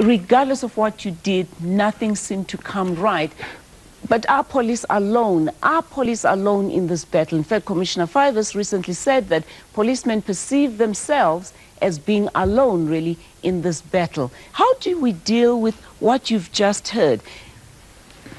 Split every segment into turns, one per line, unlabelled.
regardless of what you did, nothing seemed to come right. But our police alone in this battle. In fact, Commissioner Fivers recently said that policemen perceive themselves as being alone, really, in this battle. How do we deal with what you've just heard?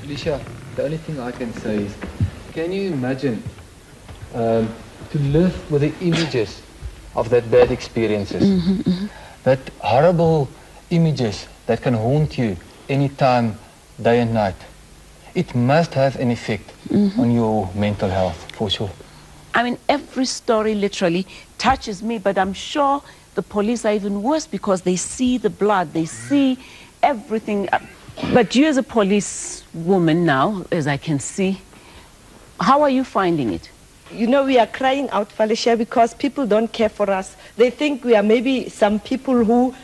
Felicia, the only thing I can say is, can you imagine to live with the images of that bad experiences? That horrible images that can haunt you anytime, day and night. It must have an effect on your mental health, for sure.
I mean, every story literally touches me, but I'm sure the police are even worse because they see the blood, they see everything. But you as a police woman now, as I can see, how are you finding it?
You know, we are crying out, Felicia, because people don't care for us. They think we are maybe some people who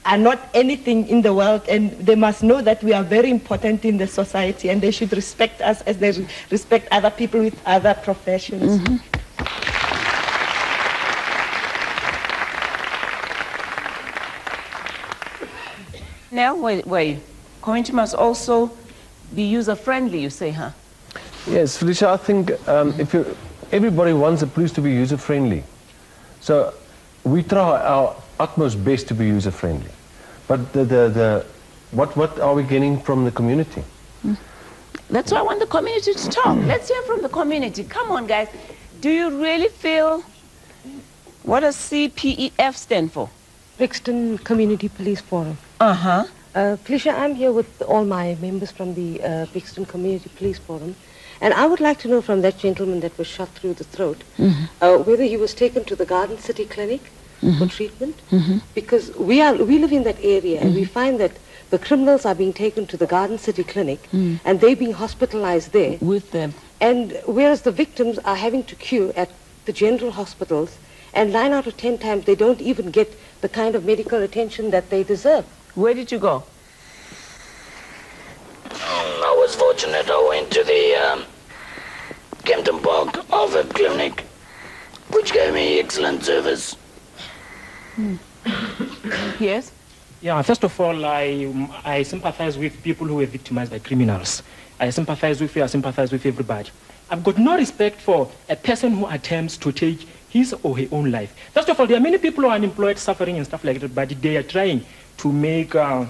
are not anything in the world, and they must know that we are very important in the society, and they should respect us as they respect other people with other professions.
Now, wait. Community must also be user-friendly, you say, huh?
Yes, Felicia, I think everybody wants the police to be user-friendly. So we try our utmost best to be user-friendly. But what are we getting from the community?
That's why I want the community to talk. Let's hear from the community. Come on, guys. Do you really feel... What does CPEF stand for?
Brixton Community Police Forum. Felicia, I'm here with all my members from the Brixton Community Police Forum. And I would like to know from that gentleman that was shot through the throat, whether he was taken to the Garden City Clinic for treatment. Because we live in that area, and we find that the criminals are being taken to the Garden City Clinic, and they're being hospitalized there.
With them.
And whereas the victims are having to queue at the general hospitals, and 9 out of 10 times they don't even get the kind of medical attention that they deserve.
Where did you go?
I was fortunate. I went to the Kempton Park Harvard Clinic, which gave me excellent service.
Yes?
Yeah, first of all, I sympathize with people who were victimized by criminals. I sympathize with you, I sympathize with everybody. I've got no respect for a person who attempts to take his or her own life. First of all, there are many people who are unemployed, suffering and stuff like that, but they are trying to make a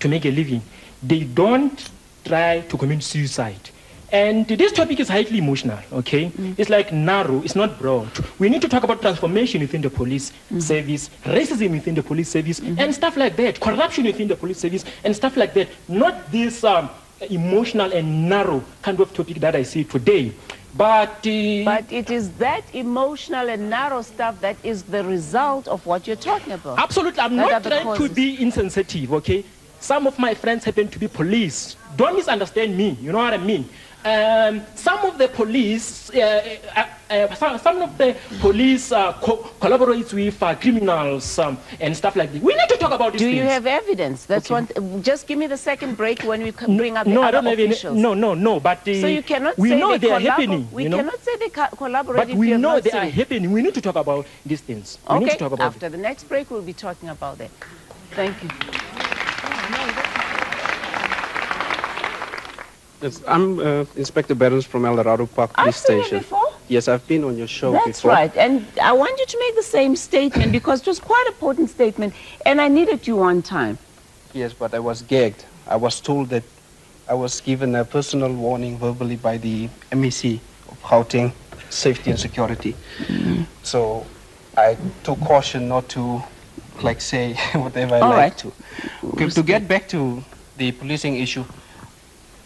living. They don't try to commit suicide. And this topic is highly emotional, okay? It's like narrow, it's not broad. We need to talk about transformation within the police service, racism within the police service, and stuff like that, corruption within the police service, and stuff like that. Not this emotional and narrow kind of topic that I see today. But
it is that emotional and narrow stuff that is the result of what you're talking about.
Absolutely. I'm not trying to be insensitive, okay? Some of my friends happen to be police. Don't misunderstand me, you know what I mean? Some of the police, collaborates with criminals and stuff like that. We need to talk about this.
Do you have evidence? That's one. Just give me the second break when we can bring up the other officials.
No. But
so you cannot
we
say
know they are happening.
We cannot say they collaborate.
But we know they are happening. We need to talk about these things. We need to talk about
after the next break, we'll be talking about that. Thank you.
Yes, I'm Inspector Barons from El Dorado Park Police Station.
I've seen you before?
Yes, I've been on your show before.
That's right, and I want you to make the same statement because it was quite a potent statement, and I needed you one time.
Yes, but I was gagged. I was told that I was given a personal warning verbally by the MEC of Gauteng, Safety and Security. So I took caution not to, like, say whatever I like to. Okay, to get back to the policing issue,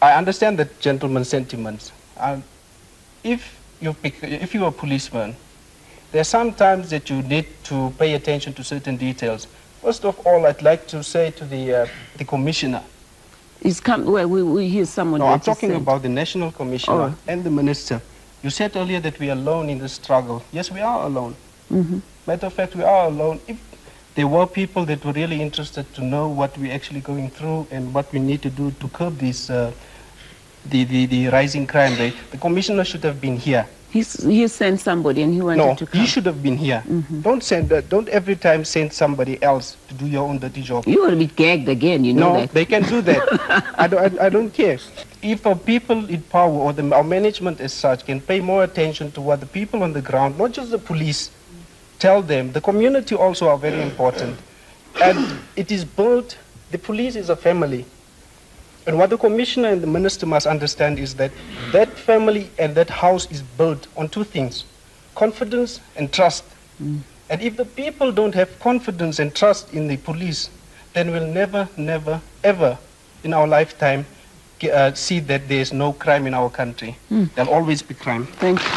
I understand the gentleman's sentiments. If you're a policeman, there are some times that you need to pay attention to certain details. First of all, I'd like to say to the commissioner.
We hear someone.
No, I'm talking about the national commissioner and the minister. You said earlier that we are alone in the struggle. Yes, we are alone. Matter of fact, we are alone. If there were people that were really interested to know what we're actually going through and what we need to do to curb this the rising crime rate, the commissioner should have been here.
He sent somebody and he wanted to come.
You should have been here. Don't every time send somebody else to do your own dirty job.
You will be gagged again, you know that.
No, they can do that. I don't care. If our people in power or our management as such can pay more attention to what the people on the ground, not just the police, tell them, the community also are very important. And it is built, the police is a family. And what the commissioner and the minister must understand is that that family and that house is built on two things, confidence and trust. And if the people don't have confidence and trust in the police, then we'll never, never, ever in our lifetime see that there's no crime in our country. There'll always be crime.
Thank you.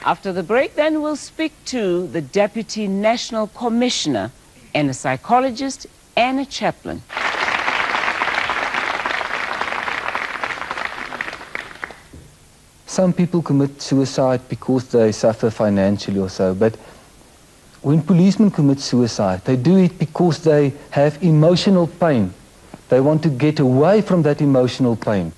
After the break, then we'll speak to the Deputy National Commissioner and a psychologist and a chaplain.
Some people commit suicide because they suffer financially or so, but when policemen commit suicide, they do it because they have emotional pain. They want to get away from that emotional pain.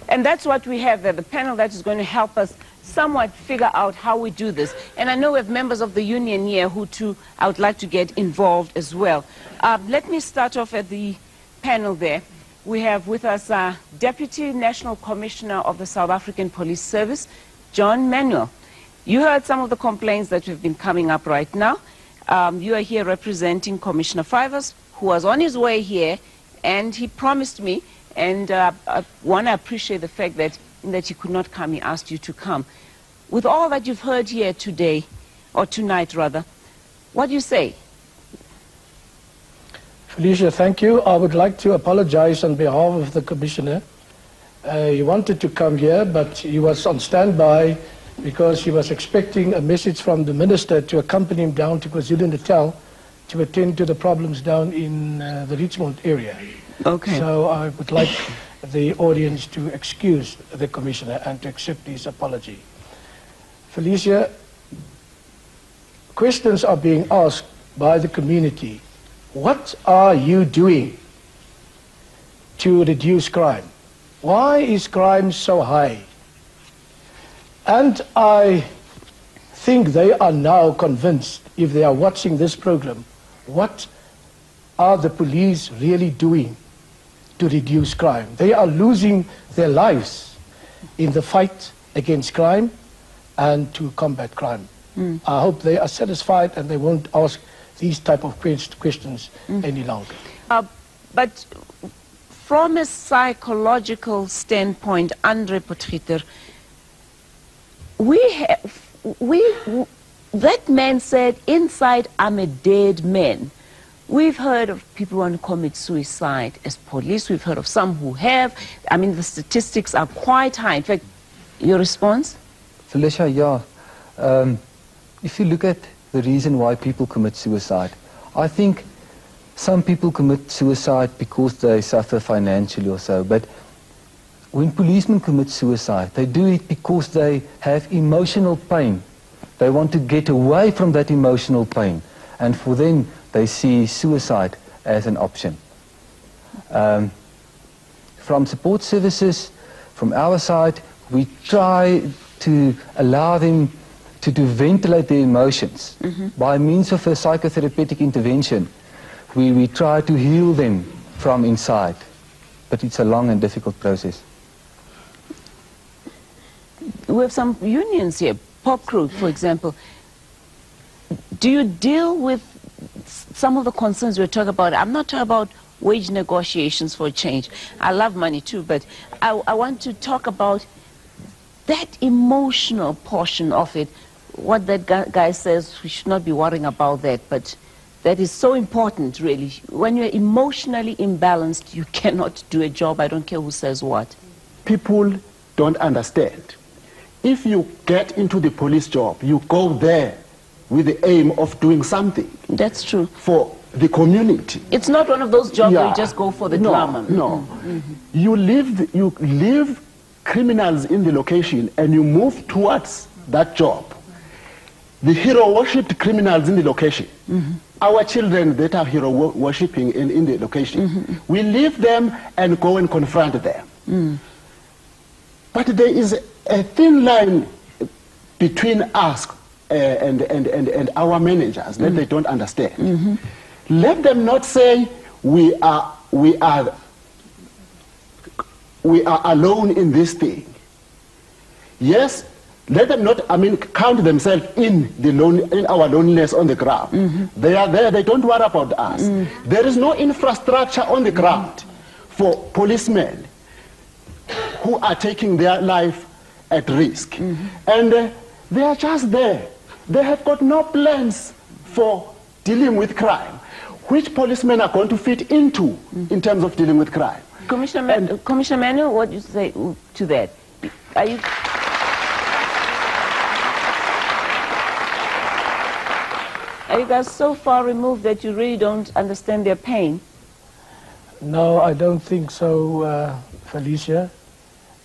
And that's what we have there, the panel that is going to help us somewhat figure out how we do this. And I know we have members of the union here who too I would like to get involved as well. Let me start off at the panel there. We have with us Deputy National Commissioner of the South African Police Service, John Manuel. You heard some of the complaints that have been coming up right now. You are here representing Commissioner Fivers, who was on his way here, and he promised me, and one, I appreciate the fact that he could not come. He asked you to come. With all that you've heard here today, or tonight rather, what do you say?
Felicia, thank you. I would like to apologize on behalf of the Commissioner. He wanted to come here, but he was on standby because he was expecting a message from the Minister to accompany him down to KwaZulu-Natal to attend to the problems down in the Richmond area.
Okay.
So I would like the audience to excuse the Commissioner and to accept his apology. Felicia, questions are being asked by the community. What are you doing to reduce crime? Why is crime so high? And I think they are now convinced, if they are watching this program, what are the police really doing to reduce crime? They are losing their lives in the fight against crime and to combat crime. I hope they are satisfied and they won't ask these type of questions any longer.
But from a psychological standpoint, Andre Potgieter, that man said, inside I'm a dead man. We've heard of people who want to commit suicide as police. We've heard of some who have. I mean, the statistics are quite high. In fact, your response?
Felicia, yeah. If you look at the reason why people commit suicide, I think some people commit suicide because they suffer financially or so, but when policemen commit suicide, they do it because they have emotional pain. They want to get away from that emotional pain, and for them, they see suicide as an option. From support services, from our side, we try to allow them to ventilate their emotions. By means of a psychotherapeutic intervention, we try to heal them from inside. But it's a long and difficult process.
We have some unions here, Pop Crew, for example. Do you deal with some of the concerns we're talking about? I'm not talking about wage negotiations for a change. I love money too, but I want to talk about that emotional portion of it. What that guy says, we should not be worrying about that, but that is so important, really. When you're emotionally imbalanced, you cannot do a job. I don't care who says what.
People don't understand. If you get into the police job, you go there with the aim of doing something.
That's true.
For the community.
It's not one of those jobs where you just go for the drama.
No. You leave criminals in the location and you move towards that job. the hero-worshipped criminals in the location, our children that are hero-worshipping in the location, we leave them and go and confront them. But there is a thin line between us and our managers that they don't understand. Let them not say we are alone in this thing. Yes, let them not, count themselves in our loneliness on the ground. They are there, they don't worry about us. There is no infrastructure on the ground for policemen who are taking their life at risk. And they are just there. They have got no plans for dealing with crime. Which policemen are going to fit into in terms of dealing with crime?
Commissioner Manu, what do you say to that? Are you guys so far removed that you really don't understand their pain?
No, I don't think so, Felicia.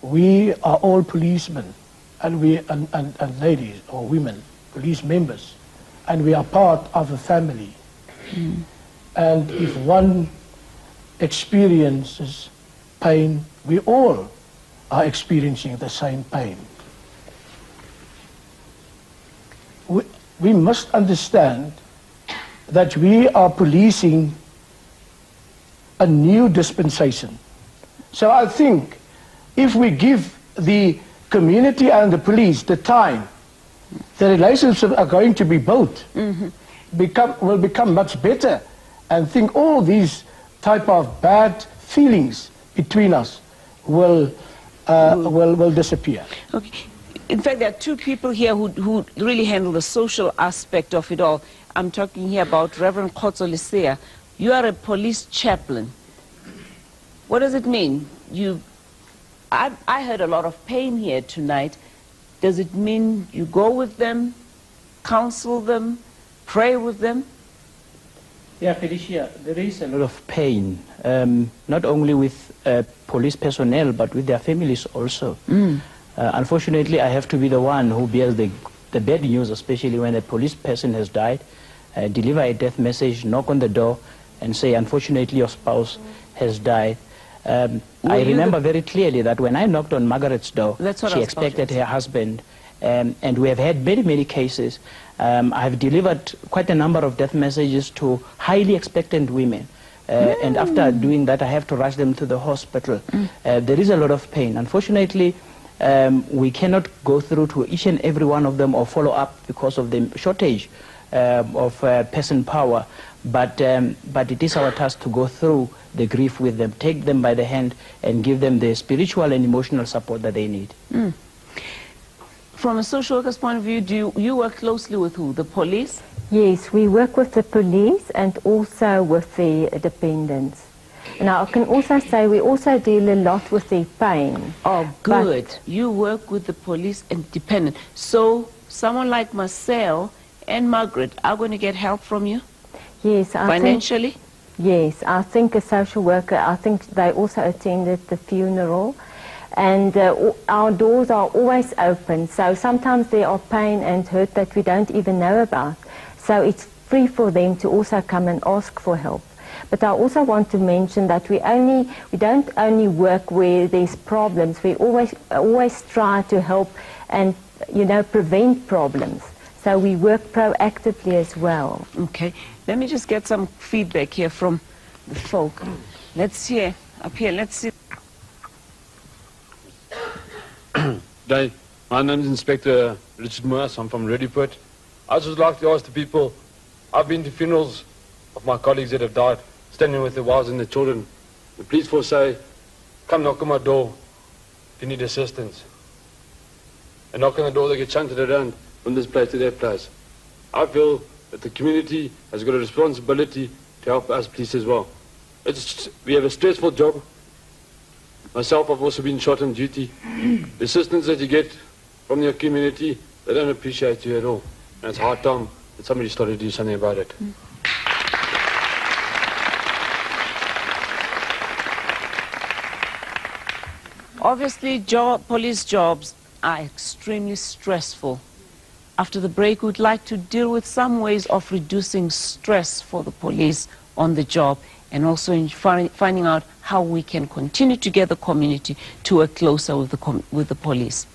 We are all policemen, and ladies or women, police members, and we are part of a family. And if one experiences pain, we all are experiencing the same pain. We must understand that we are policing a new dispensation. So I think if we give the community and the police the time, the relationships are going to be built, will become much better, and think all these type of bad feelings between us will disappear.
Okay. In fact, there are two people here who really handle the social aspect of it all. I'm talking here about Reverend Khotso Lesea. You are a police chaplain. What does it mean? I heard a lot of pain here tonight. Does it mean you go with them, counsel them, pray with them?
Yeah, Felicia, there is a lot of pain, not only with police personnel, but with their families also. Unfortunately, I have to be the one who bears the bad news, especially when a police person has died, deliver a death message, knock on the door, and say, unfortunately, your spouse has died. I remember very clearly that when I knocked on Margaret's door, she expected her husband, and we have had many, many cases. I have delivered quite a number of death messages to highly expectant women. And after doing that, I have to rush them to the hospital. There is a lot of pain. Unfortunately, we cannot go through to each and every one of them or follow up because of the shortage of person power. But it is our task to go through the grief with them, take them by the hand, and give them the spiritual and emotional support that they need.
From a social worker's point of view, do you work closely with who? The police?
Yes, we work with the police and also with the dependents. Now, I can also say we also deal a lot with their pain.
Oh, good. You work with the police and dependent. So someone like Marcel and Margaret are going to get help from you?
Yes.
Financially?
Yes, I think a social worker, I think they also attended the funeral. And our doors are always open. So sometimes there are pain and hurt that we don't even know about. So it's free for them to also come and ask for help. But I also want to mention that we don't only work where there's problems. We always try to help and, prevent problems. So we work proactively as well.
Okay. Let me just get some feedback here from the folk. Let's hear. Up here, let's see.
Day, my name is Inspector Richard Moas. I'm from Rediput. I just like to ask the people, I've been to funerals of my colleagues that have died, standing with their wives and their children. The police force say, come knock on my door if you need assistance. And knock on the door, they get shunted around from this place to that place. I feel that the community has got a responsibility to help us police as well. We have a stressful job. Myself, I've also been shot on duty. The assistance that you get from your community, they don't appreciate you at all. And it's high time that somebody started to do something about it.
Obviously, police jobs are extremely stressful. After the break, we'd like to deal with some ways of reducing stress for the police on the job, and also in finding out how we can continue to get the community to work closer with the police.